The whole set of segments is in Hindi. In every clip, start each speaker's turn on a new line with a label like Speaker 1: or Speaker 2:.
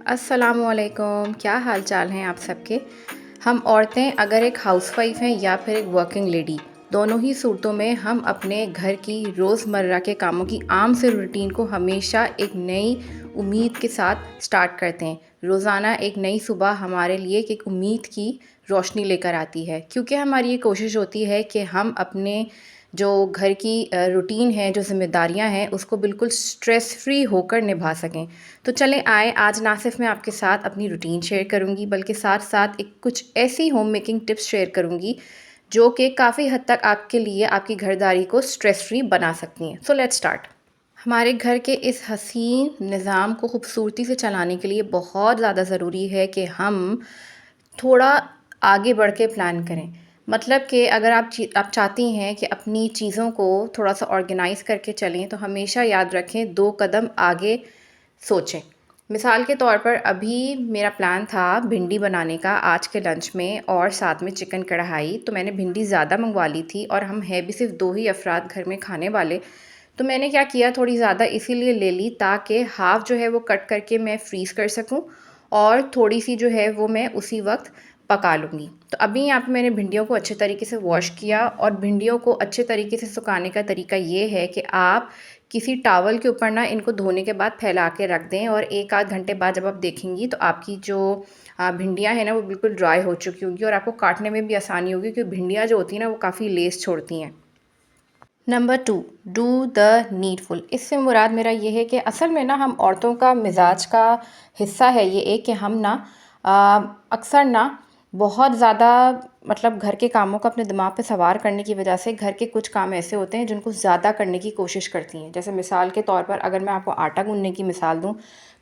Speaker 1: अस्सलामुअलैकुम, क्या हाल चाल हैं आप सबके। हम औरतें अगर एक हाउसवाइफ हैं या फिर एक वर्किंग लेडी, दोनों ही सूरतों में हम अपने घर की रोज़मर्रा के कामों की आम से रूटीन को हमेशा एक नई उम्मीद के साथ स्टार्ट करते हैं। रोज़ाना एक नई सुबह हमारे लिए एक उम्मीद की रोशनी लेकर आती है, क्योंकि हमारी ये कोशिश होती है कि हम अपने जो घर की रूटीन है, जो ज़िम्मेदारियां हैं, उसको बिल्कुल स्ट्रेस फ्री होकर निभा सकें। तो चलें आए, आज ना सिर्फ मैं आपके साथ अपनी रूटीन शेयर करूंगी, बल्कि साथ साथ एक कुछ ऐसी होम मेकिंग टिप्स शेयर करूंगी जो कि काफ़ी हद तक आपके लिए आपकी घरदारी को स्ट्रेस फ्री बना सकती हैं। So let's start. हमारे घर के इस हसीन निज़ाम को खूबसूरती से चलाने के लिए बहुत ज़्यादा ज़रूरी है कि हम थोड़ा आगे बढ़ के प्लान करें। मतलब कि अगर आप चाहती हैं कि अपनी चीज़ों को थोड़ा सा ऑर्गेनाइज़ करके चलें, तो हमेशा याद रखें 2 कदम आगे सोचें। मिसाल के तौर पर अभी मेरा प्लान था भिंडी बनाने का आज के लंच में और साथ में चिकन कढ़ाई। तो मैंने भिंडी ज़्यादा मंगवा ली थी और हम हैं भी सिर्फ 2 ही अफराद घर में खाने वाले। तो मैंने क्या किया, थोड़ी ज़्यादा इसीलिए ले ली ताकि हाफ़ जो है वो कट करके मैं फ्रीज़ कर सकूं और थोड़ी सी जो है वो मैं उसी वक्त पका लूँगी। तो अभी यहाँ पे मैंने भिंडियों को अच्छे तरीके से वॉश किया और भिंडियों को अच्छे तरीके से सुखाने का तरीका ये है कि आप किसी टॉवल के ऊपर ना इनको धोने के बाद फैला के रख दें और 1 आध घंटे बाद जब आप देखेंगी तो आपकी जो भिंडियाँ हैं ना वो बिल्कुल ड्राई हो चुकी होगी और आपको काटने में भी आसानी होगी, क्योंकि भिंडियाँ जो होती हैं ना वो काफ़ी लेस छोड़ती हैं। Number 2, do the needful. इससे मुराद मेरा ये है कि असल में ना हम औरतों का मिजाज का हिस्सा है ये एक, कि हम ना अक्सर ना बहुत ज़्यादा मतलब घर के कामों को अपने दिमाग पे सवार करने की वजह से घर के कुछ काम ऐसे होते हैं जिनको ज़्यादा करने की कोशिश करती हैं। जैसे मिसाल के तौर पर अगर मैं आपको आटा गूंदने की मिसाल दूं,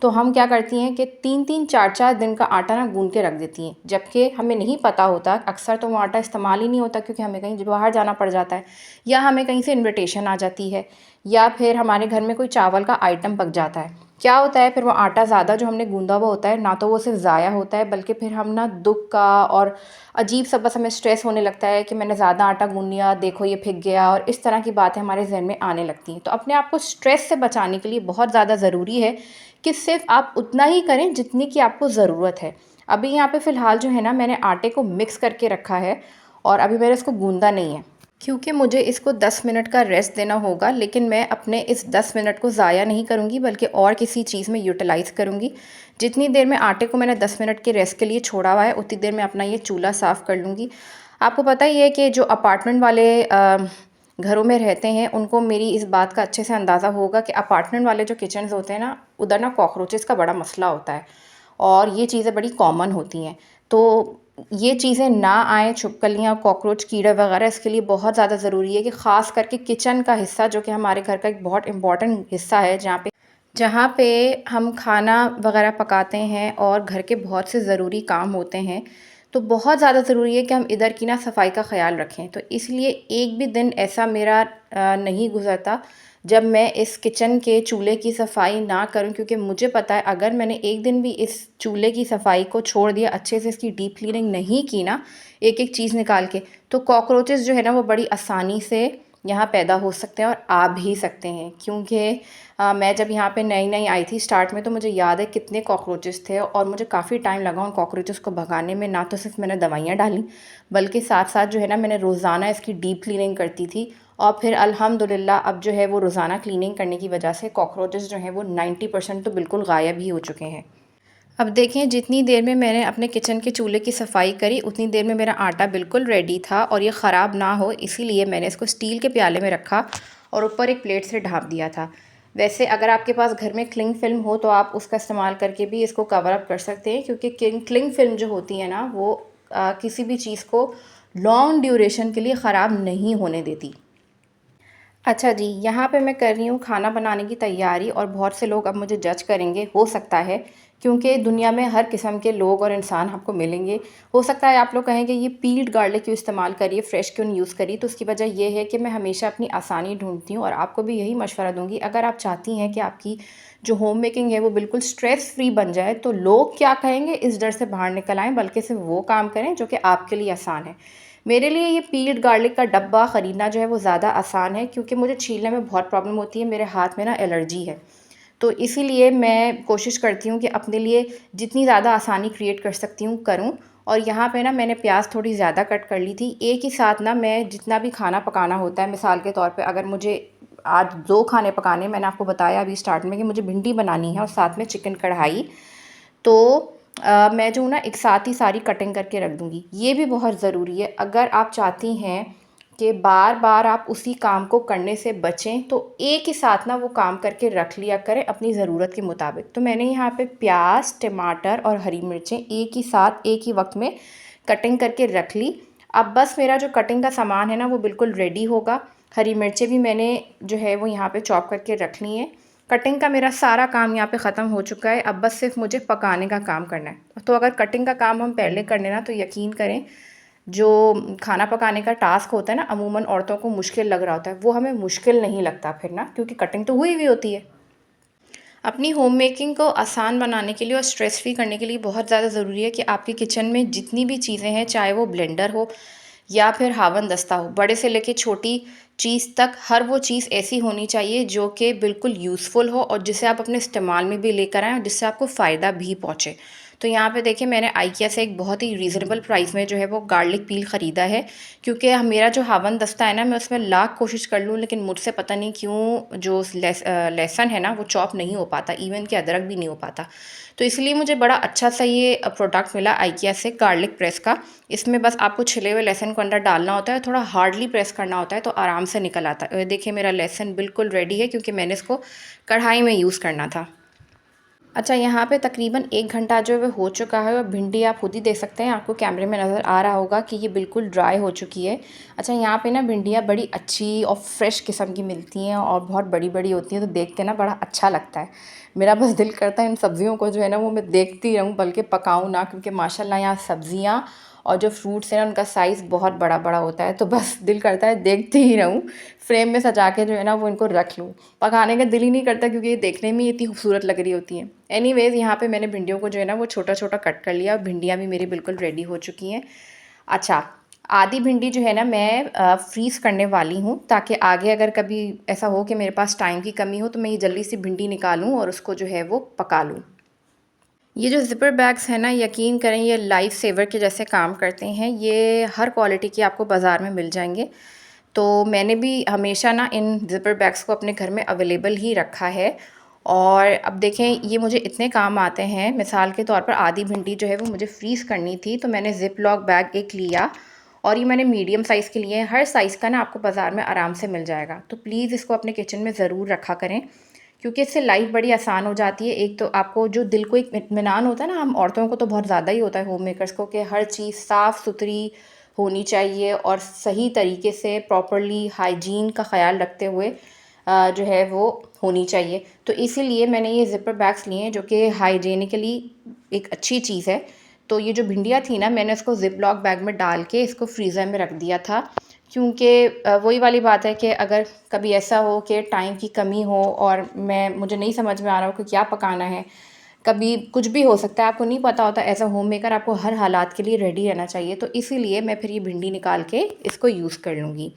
Speaker 1: तो हम क्या करती हैं कि 3-3 4-4 दिन का आटा ना गूंद के रख देती हैं, जबकि हमें नहीं पता होता अक्सर तो वो आटा इस्तेमाल ही नहीं होता, क्योंकि हमें कहीं बाहर जाना पड़ जाता है या हमें कहीं से इन्विटेशन आ जाती है या फिर हमारे घर में कोई चावल का आइटम पक जाता है। क्या होता है फिर, वो आटा ज़्यादा जो हमने गूंदा हुआ होता है ना, तो वो सिर्फ ज़ाया होता है बल्कि फिर हम ना दुख का और अजीब सा बस हमें स्ट्रेस होने लगता है कि मैंने ज़्यादा आटा गूंद लिया, देखो ये फिक गया, और इस तरह की बातें हमारे जहन में आने लगती हैं। तो अपने आप को स्ट्रेस से बचाने के लिए बहुत ज़्यादा ज़रूरी है कि सिर्फ आप उतना ही करें जितनी की आपको ज़रूरत है। अभी यहाँ पे फ़िलहाल जो है ना मैंने आटे को मिक्स करके रखा है और अभी मैंने इसको गूंदा नहीं है, क्योंकि मुझे इसको 10 मिनट का रेस्ट देना होगा। लेकिन मैं अपने इस 10 मिनट को ज़ाया नहीं करूँगी बल्कि और किसी चीज़ में यूटिलाइज़ करूँगी। जितनी देर में आटे को मैंने 10 मिनट के रेस्ट के लिए छोड़ा हुआ है, उतनी देर में अपना ये चूल्हा साफ़ कर लूँगी। आपको पता ही है कि जो अपार्टमेंट वाले घरों में रहते हैं उनको मेरी इस बात का अच्छे से अंदाज़ा होगा कि अपार्टमेंट वाले जो किचन्स होते हैं ना, उधर ना कॉकरोचेस का बड़ा मसला होता है और ये चीज़ें बड़ी कॉमन होती हैं। तो ये चीज़ें ना आएँ, छिपकलियाँ, कॉकरोच, कीड़े वगैरह, इसके लिए बहुत ज़्यादा ज़रूरी है कि ख़ास करके किचन का हिस्सा, जो कि हमारे घर का एक बहुत इम्पॉर्टेंट हिस्सा है, जहाँ पे हम खाना वगैरह पकाते हैं और घर के बहुत से ज़रूरी काम होते हैं, तो बहुत ज़्यादा ज़रूरी है कि हम इधर की ना सफाई का ख़्याल रखें। तो इसलिए एक भी दिन ऐसा मेरा नहीं गुज़रता जब मैं इस किचन के चूल्हे की सफाई ना करूं, क्योंकि मुझे पता है अगर मैंने एक दिन भी इस चूल्हे की सफाई को छोड़ दिया, अच्छे से इसकी डीप क्लीनिंग नहीं की ना एक एक चीज़ निकाल के, तो कॉकरोचेस जो है ना वो बड़ी आसानी से यहाँ पैदा हो सकते हैं और आ भी सकते हैं। क्योंकि मैं जब यहाँ पे नई नई आई थी स्टार्ट में, तो मुझे याद है कितने कॉकरोचेस थे और मुझे काफ़ी टाइम लगा उन कॉकरोचेस को भगाने में। ना तो सिर्फ मैंने दवाइयाँ डाली, बल्कि साथ साथ जो है ना मैंने रोज़ाना इसकी डीप क्लीनिंग करती थी। और फिर अल्हम्दुलिल्लाह अब जो है वो रोज़ाना क्लीनिंग करने की वजह से कॉकरोचेस जो हैं वो 90% तो बिल्कुल गायब ही हो चुके हैं। अब देखें, जितनी देर में मैंने अपने किचन के चूल्हे की सफाई करी उतनी देर में मेरा आटा बिल्कुल रेडी था और ये ख़राब ना हो इसीलिए मैंने इसको स्टील के प्याले में रखा और ऊपर एक प्लेट से ढाँप दिया था। वैसे अगर आपके पास घर में क्लिंग फिल्म हो तो आप उसका इस्तेमाल करके भी इसको कवर अप कर सकते हैं, क्योंकि क्लिंग फिल्म जो होती है ना वो किसी भी चीज़ को लॉन्ग ड्यूरेशन के लिए ख़राब नहीं होने देती। अच्छा जी, यहाँ पे मैं कर रही हूँ खाना बनाने की तैयारी और बहुत से लोग अब मुझे जज करेंगे, हो सकता है, क्योंकि दुनिया में हर किस्म के लोग और इंसान आपको मिलेंगे। हो सकता है आप लोग कहेंगे ये पील्ड गार्लिक क्यों इस्तेमाल करिए, फ्रेश क्यों नहीं यूज़ करिए। तो उसकी वजह यह है कि मैं हमेशा अपनी आसानी ढूंढती हूँ और आपको भी यही मशवरा दूँगी। अगर आप चाहती हैं कि आपकी जो होम मेकिंग है वो बिल्कुल स्ट्रेस फ्री बन जाए, तो लोग क्या कहेंगे इस डर से बाहर निकल आएँ, बल्कि सिर्फ वो काम करें जो कि आपके लिए आसान है। मेरे लिए ये पील्ड गार्लिक का डब्बा ख़रीदना जो है वो ज़्यादा आसान है, क्योंकि मुझे छीलने में बहुत प्रॉब्लम होती है, मेरे हाथ में ना एलर्जी है। तो इसीलिए मैं कोशिश करती हूँ कि अपने लिए जितनी ज़्यादा आसानी क्रिएट कर सकती हूँ करूँ। और यहाँ पे ना मैंने प्याज थोड़ी ज़्यादा कट कर ली थी। एक ही साथ ना मैं जितना भी खाना पकाना होता है, मिसाल के तौर पे अगर मुझे आज 2 खाने पकाने, मैंने आपको बताया अभी स्टार्ट में कि मुझे भिंडी बनानी है और साथ में चिकन कढ़ाई, तो मैं जो हूँ ना एक साथ ही सारी कटिंग करके रख दूँगी। ये भी बहुत ज़रूरी है, अगर आप चाहती हैं कि बार बार आप उसी काम को करने से बचें, तो एक ही साथ ना वो काम करके रख लिया करें अपनी ज़रूरत के मुताबिक। तो मैंने यहाँ पे प्याज, टमाटर और हरी मिर्चें एक ही साथ एक ही वक्त में कटिंग करके रख ली। अब बस मेरा जो कटिंग का सामान है ना वो बिल्कुल रेडी होगा। हरी मिर्चें भी मैंने जो है वो यहाँ पे चॉप करके रख ली हैं। कटिंग का मेरा सारा काम यहाँ पे ख़त्म हो चुका है। अब बस सिर्फ मुझे पकाने का काम करना है। तो अगर कटिंग का काम हम पहले कर लें ना, तो यकीन करें जो खाना पकाने का टास्क होता है ना, अमूमन औरतों को मुश्किल लग रहा होता है, वो हमें मुश्किल नहीं लगता फिर ना, क्योंकि कटिंग तो हुई होती है। अपनी होम मेकिंग को आसान बनाने के लिए और स्ट्रेस फ्री करने के लिए बहुत ज़्यादा ज़रूरी है कि आपके किचन में जितनी भी चीज़ें हैं, चाहे वो ब्लेंडर हो या फिर हावन दस्ता हो, बड़े से लेके छोटी चीज़ तक, हर वो चीज़ ऐसी होनी चाहिए जो कि बिल्कुल यूज़फुल हो और जिसे आप अपने इस्तेमाल में भी लेकर आएँ और जिससे आपको फ़ायदा भी पहुँचे। तो यहाँ पे देखिए मैंने IKEA से एक बहुत ही रीज़नेबल प्राइस में जो है वो गार्लिक पील ख़रीदा है, क्योंकि मेरा जो हावन दस्ता है ना, मैं उसमें लाख कोशिश कर लूँ लेकिन मुझसे पता नहीं क्यों जो लहसुन है ना वो चॉप नहीं हो पाता, इवन कि अदरक भी नहीं हो पाता। तो इसलिए मुझे बड़ा अच्छा सा ये प्रोडक्ट मिला IKEA से, गार्लिक प्रेस का। इसमें बस आपको छिले हुए लहसुन को अंदर डालना होता है, थोड़ा हार्डली प्रेस करना होता है तो आराम से निकल आता है। देखिए मेरा लहसुन बिल्कुल रेडी है, क्योंकि मैंने इसको कढ़ाई में यूज़ करना था। अच्छा, यहाँ पे तकरीबन 1 घंटा जो है वो हो चुका है और भिंडी आप खुद ही देख सकते हैं, आपको कैमरे में नज़र आ रहा होगा कि ये बिल्कुल ड्राई हो चुकी है। अच्छा, यहाँ पे ना भिंडियाँ बड़ी अच्छी और फ्रेश किस्म की मिलती हैं और बहुत बड़ी-बड़ी होती हैं, तो देख के ना बड़ा अच्छा लगता है। मेरा बस दिल करता है इन सब्ज़ियों को जो है ना वो मैं देखती रहूँ, बल्कि पकाऊँ ना, क्योंकि माशाल्लाह यहाँ सब्ज़ियाँ और जो फ्रूट्स हैं ना उनका साइज़ बहुत बड़ा-बड़ा होता है, तो बस दिल करता है देखती ही रहूँ, फ्रेम में सजा के जो है ना वो इनको रख लूँ। पकाने का दिल ही नहीं करता, क्योंकि ये देखने में ही इतनी खूबसूरत लग रही होती हैं। एनीवेज़ यहाँ पे मैंने भिंडियों को जो है ना वो छोटा-छोटा कट कर लिया और भिंडियाँ भी मेरी बिल्कुल रेडी हो चुकी हैं। अच्छा, आधी भिंडी जो है ना मैं फ्रीज़ करने वाली हूँ, ताकि आगे अगर कभी ऐसा हो कि मेरे पास टाइम की कमी हो तो मैं ये जल्दी से भिंडी निकालूँ और उसको जो है वो पका लूँ। ये जो ज़िपर बैग्स हैं ना, यकीन करें ये लाइफ़ सेवर के जैसे काम करते हैं। ये हर क्वालिटी के आपको बाज़ार में मिल जाएँगे। तो मैंने भी हमेशा ना इन ज़िपर बैग्स को अपने घर में अवेलेबल ही रखा है। और अब देखें ये मुझे इतने काम आते हैं, मिसाल के तौर पर आधी भिंडी जो है वो मुझे फ्रीज़ करनी थी, तो मैंने ज़िप लॉक बैग एक लिया और ये मैंने मीडियम साइज़ के लिए, हर साइज़ का ना आपको बाज़ार में आराम से मिल जाएगा। तो प्लीज़ इसको अपने किचन में ज़रूर रखा करें, क्योंकि इससे लाइफ बड़ी आसान हो जाती है। एक तो आपको जो दिल को एक इत्मीनान होता है ना, हम औरतों को तो बहुत ज़्यादा ही होता है होम मेकर्स को, कि हर चीज़ साफ़ सुथरी होनी चाहिए और सही तरीके से प्रॉपरली हाइजीन का ख़्याल रखते हुए जो है वो होनी चाहिए। तो इसीलिए मैंने ये ज़िपर बैग्स लिए हैं, जो कि हाइजीनिकली एक अच्छी चीज़ है। तो ये जो भिंडियाँ थी ना, मैंने उसको ज़िप लॉक बैग में डाल के इसको फ्रीज़र में रख दिया था, क्योंकि वही वाली बात है कि अगर कभी ऐसा हो कि टाइम की कमी हो और मुझे नहीं समझ में आ रहा हो कि क्या पकाना है, कभी कुछ भी हो सकता है, आपको नहीं पता होता, एज़ अ होम मेकर आपको हर हालात के लिए रेडी रहना चाहिए। तो इसीलिए मैं फिर ये भिंडी निकाल के इसको यूज़ कर लूँगी।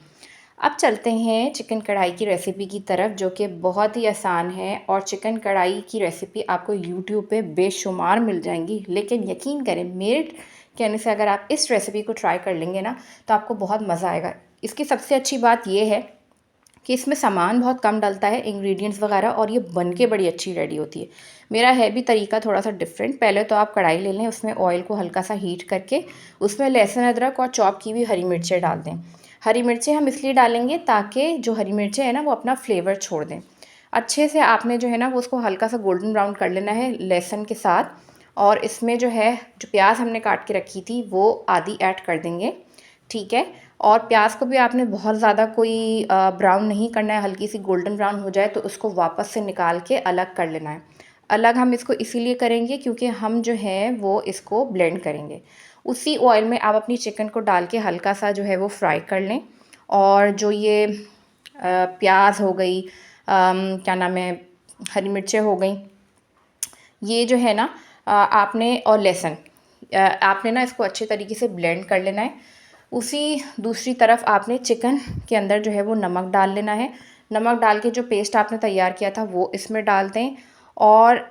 Speaker 1: अब चलते हैं चिकन कढ़ाई की रेसिपी की तरफ, जो कि बहुत ही आसान है और चिकन कढ़ाई की रेसिपी आपको यूट्यूब पे बेशुमार मिल जाएंगी। लेकिन यकीन करें, मेरे कहने से अगर आप इस रेसिपी को ट्राई कर लेंगे ना, तो आपको बहुत मज़ा आएगा। इसकी सबसे अच्छी बात यह है कि इसमें सामान बहुत कम डलता है, इंग्रेडिएंट्स वगैरह, और ये बन के बड़ी अच्छी रेडी होती है। मेरा है भी तरीका थोड़ा सा डिफरेंट। पहले तो आप कढ़ाई ले लें, उसमें ऑयल को हल्का सा हीट करके उसमें लहसुन, अदरक और चॉप की हुई हरी मिर्चें डाल दें। हरी मिर्चें हम इसलिए डालेंगे ताकि जो हरी मिर्चें हैं ना वो अपना फ्लेवर छोड़ दें। अच्छे से आपने जो है ना वो उसको हल्का सा गोल्डन ब्राउन कर लेना है लहसुन के साथ। और इसमें जो है जो प्याज हमने काट के रखी थी वो आधी ऐड कर देंगे, ठीक है। और प्याज को भी आपने बहुत ज़्यादा कोई ब्राउन नहीं करना है, हल्की सी गोल्डन ब्राउन हो जाए तो उसको वापस से निकाल के अलग कर लेना है। अलग हम इसको इसीलिए करेंगे क्योंकि हम जो है वो इसको ब्लेंड करेंगे। उसी ऑयल में आप अपनी चिकन को डाल के हल्का सा जो है वो फ्राई कर लें। और जो ये प्याज हो गई, क्या नाम है, हरी मिर्चें हो गई, ये जो है ना आपने, और लहसुन, आपने ना इसको अच्छे तरीके से ब्लेंड कर लेना है। उसी दूसरी तरफ आपने चिकन के अंदर जो है वो नमक डाल लेना है। नमक डाल के जो पेस्ट आपने तैयार किया था वो इसमें डाल दें। और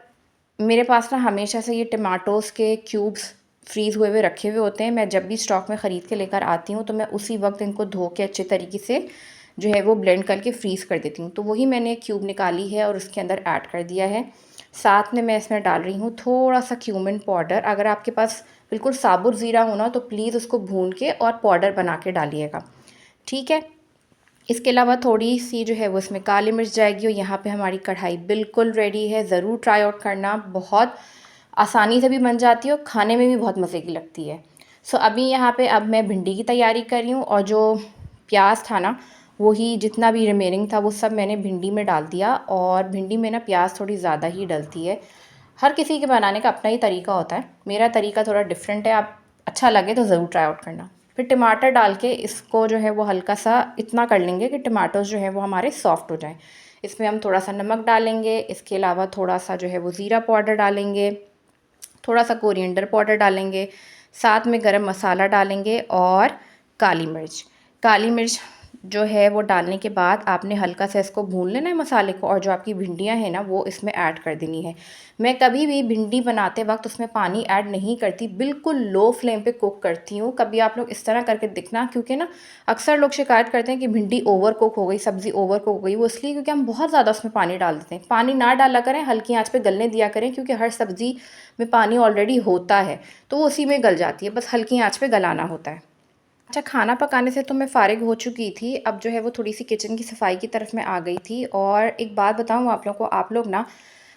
Speaker 1: मेरे पास ना हमेशा से ये टमाटोज़ के क्यूब्स फ्रीज़ हुए हुए रखे हुए होते हैं। मैं जब भी स्टॉक में ख़रीद के लेकर आती हूँ तो मैं उसी वक्त इनको धो के अच्छे तरीके से जो है वो ब्लेंड करके फ्रीज़ कर देती हूँ। तो वही मैंने एक क्यूब निकाली है और उसके अंदर ऐड कर दिया है। साथ में मैं इसमें डाल रही हूँ थोड़ा सा क्यूमिन पाउडर। अगर आपके पास बिल्कुल साबुत ज़ीरा हो ना तो प्लीज़ उसको भून के और पाउडर बना के डालिएगा, ठीक है। इसके अलावा थोड़ी सी जो है वो इसमें काली मिर्च जाएगी और यहाँ पे हमारी कढ़ाई बिल्कुल रेडी है। ज़रूर ट्राई आउट करना, बहुत आसानी से भी बन जाती है और खाने में भी बहुत मज़े की लगती है। सो अभी यहाँ पे अब मैं भिंडी की तैयारी कर रही हूँ और जो प्याज था ना वही जितना भी रिमेनिंग था वो सब मैंने भिंडी में डाल दिया। और भिंडी में ना प्याज थोड़ी ज़्यादा ही डलती है। हर किसी के बनाने का अपना ही तरीका होता है, मेरा तरीका थोड़ा डिफरेंट है। आप अच्छा लगे तो ज़रूर ट्राई आउट करना। फिर टमाटर डाल के इसको जो है वो हल्का सा इतना कर लेंगे कि टमाटोज़ जो है वो हमारे सॉफ्ट हो जाएं। इसमें हम थोड़ा सा नमक डालेंगे, इसके अलावा थोड़ा सा जो है वो ज़ीरा पाउडर डालेंगे, थोड़ा सा कोरिएंडर पाउडर डालेंगे, साथ में गरम मसाला डालेंगे और काली मिर्च। काली मिर्च जो है वो डालने के बाद आपने हल्का सा इसको भून लेना है मसाले को और जो आपकी भिंडियाँ हैं ना वो इसमें ऐड कर देनी है। मैं कभी भी भिंडी बनाते वक्त उसमें पानी ऐड नहीं करती, बिल्कुल लो फ्लेम पे कुक करती हूँ। कभी आप लोग इस तरह करके देखना, क्योंकि ना अक्सर लोग शिकायत करते हैं कि भिंडी ओवर कुक हो गई, सब्ज़ी ओवर कुक हो गई। वो इसलिए क्योंकि हम बहुत ज़्यादा उसमें पानी डाल देते हैं। पानी ना डाला करें, हल्की आँच पे गलने दिया करें, क्योंकि हर सब्ज़ी में पानी ऑलरेडी होता है तो वो उसी में गल जाती है, बस हल्की आँच पे गलाना होता है। अच्छा, खाना पकाने से तो मैं फ़ारिग हो चुकी थी, अब जो है वो थोड़ी-सी किचन की सफाई की तरफ मैं आ गई थी। और एक बात बताऊँ आप लोग को, आप लोग ना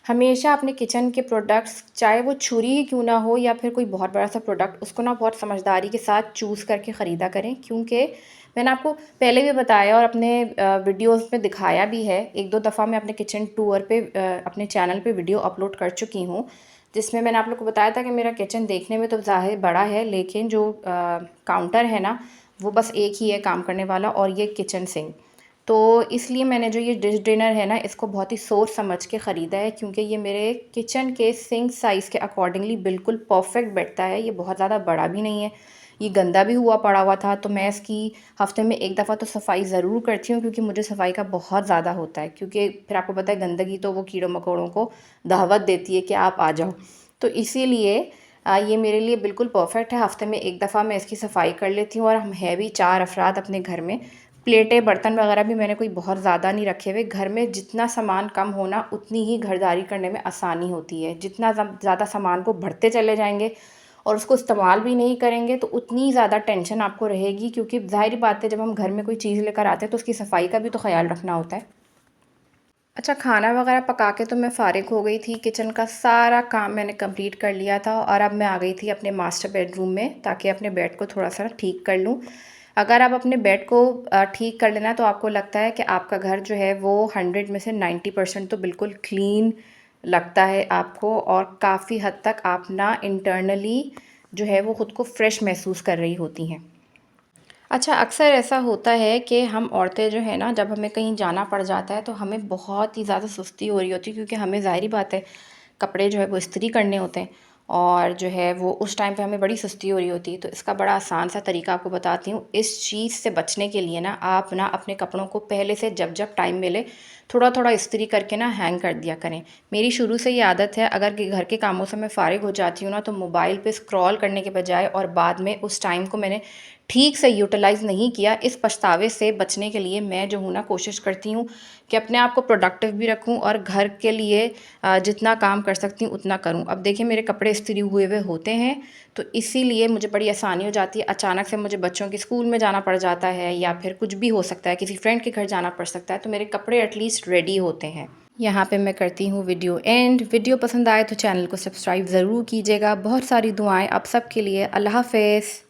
Speaker 1: हमेशा अपने किचन के प्रोडक्ट्स, चाहे वो छुरी ही क्यों ना हो या फिर कोई बहुत बड़ा सा प्रोडक्ट, उसको ना बहुत समझदारी के साथ चूज़ करके ख़रीदा करें। क्योंकि मैंने आपको पहले भी बताया और अपने वीडियोज़ में दिखाया भी है। 1-2 दफ़ा मैं अपने किचन टूर पे अपने चैनल पे वीडियो अपलोड कर चुकी हूँ, जिसमें मैंने आप लोग को बताया था कि मेरा किचन देखने में तो ज़ाहिर बड़ा है, लेकिन जो काउंटर है ना वो बस एक ही है काम करने वाला, और ये किचन सिंक। तो इसलिए मैंने जो ये डिश ड्रेनर है ना इसको बहुत ही सोच समझ के ख़रीदा है, क्योंकि ये मेरे किचन के सिंक साइज़ के अकॉर्डिंगली बिल्कुल परफेक्ट बैठता है। ये बहुत ज़्यादा बड़ा भी नहीं है, ये गंदा भी हुआ पड़ा हुआ था तो मैं इसकी हफ़्ते में 1 दफ़ा तो सफाई ज़रूर करती हूँ, क्योंकि मुझे सफाई का बहुत ज़्यादा होता है। क्योंकि फिर आपको पता है गंदगी तो वो कीड़ों मकोड़ों को दावत देती है कि आप आ जाओ। तो इसीलिए ये मेरे लिए बिल्कुल परफेक्ट है। हफ़्ते में 1 दफ़ा मैं इसकी सफाई कर लेती हूँ। और हम हैं भी 4 अफराद अपने घर में। प्लेटें, बर्तन वगैरह भी मैंने कोई बहुत ज़्यादा नहीं रखे हुए। घर में जितना सामान कम होना उतनी ही घरदारी करने में आसानी होती है। जितना ज़्यादा सामान को भरते चले जाएंगे और उसको इस्तेमाल भी नहीं करेंगे तो उतनी ज़्यादा टेंशन आपको रहेगी, क्योंकि ज़ाहिर बात है जब हम घर में कोई चीज़ लेकर आते हैं तो उसकी सफाई का भी तो ख्याल रखना होता है। अच्छा, खाना वगैरह पका के तो मैं फ़ारिग हो गई थी, किचन का सारा काम मैंने कंप्लीट कर लिया था। और अब मैं आ गई थी अपने मास्टर बेडरूम में, ताकि अपने बेड को थोड़ा सा ठीक कर लूँ। अगर आप अपने बेड को ठीक कर लेना तो आपको लगता है कि आपका घर जो है वो 100 में से 90% तो बिल्कुल क्लीन लगता है आपको, और काफ़ी हद तक आप ना इंटरनली जो है वो ख़ुद को फ्रेश महसूस कर रही होती हैं। अच्छा, अक्सर ऐसा होता है कि हम औरतें जो है ना, जब हमें कहीं जाना पड़ जाता है तो हमें बहुत ही ज़्यादा सुस्ती हो रही होती है, क्योंकि हमें ज़ाहिर बात है कपड़े जो है वो इस्त्री करने होते हैं और जो है वो उस टाइम पे हमें बड़ी सुस्ती हो रही होती है। तो इसका बड़ा आसान सा तरीका आपको बताती हूँ। इस चीज़ से बचने के लिए ना आप ना अपने कपड़ों को पहले से जब जब टाइम मिले थोड़ा थोड़ा इस्त्री करके ना हैंग कर दिया करें। मेरी शुरू से ये आदत है, अगर घर के कामों से मैं फ़ारिग हो जाती हूँ ना तो मोबाइल पे स्क्रॉल करने के बजाय और बाद में उस टाइम को मैंने ठीक से यूटिलाइज़ नहीं किया, इस पछतावे से बचने के लिए मैं जो हूँ ना कोशिश करती हूँ कि अपने आप को प्रोडक्टिव भी रखूँ और घर के लिए जितना काम कर सकती हूँ उतना करूँ। अब देखिए मेरे कपड़े इस्त्री हुए हुए होते हैं तो इसीलिए मुझे बड़ी आसानी हो जाती है। अचानक से मुझे बच्चों के स्कूल में जाना पड़ जाता है या फिर कुछ भी हो सकता है, किसी फ्रेंड के घर जाना पड़ सकता है, तो मेरे कपड़े एटलीस्ट रेडी होते हैं। यहाँ पे मैं करती हूँ वीडियो एंड। वीडियो पसंद आए तो चैनल को सब्सक्राइब ज़रूर कीजिएगा। बहुत सारी दुआएं आप सबके लिए। अल्लाह हाफ़िज़।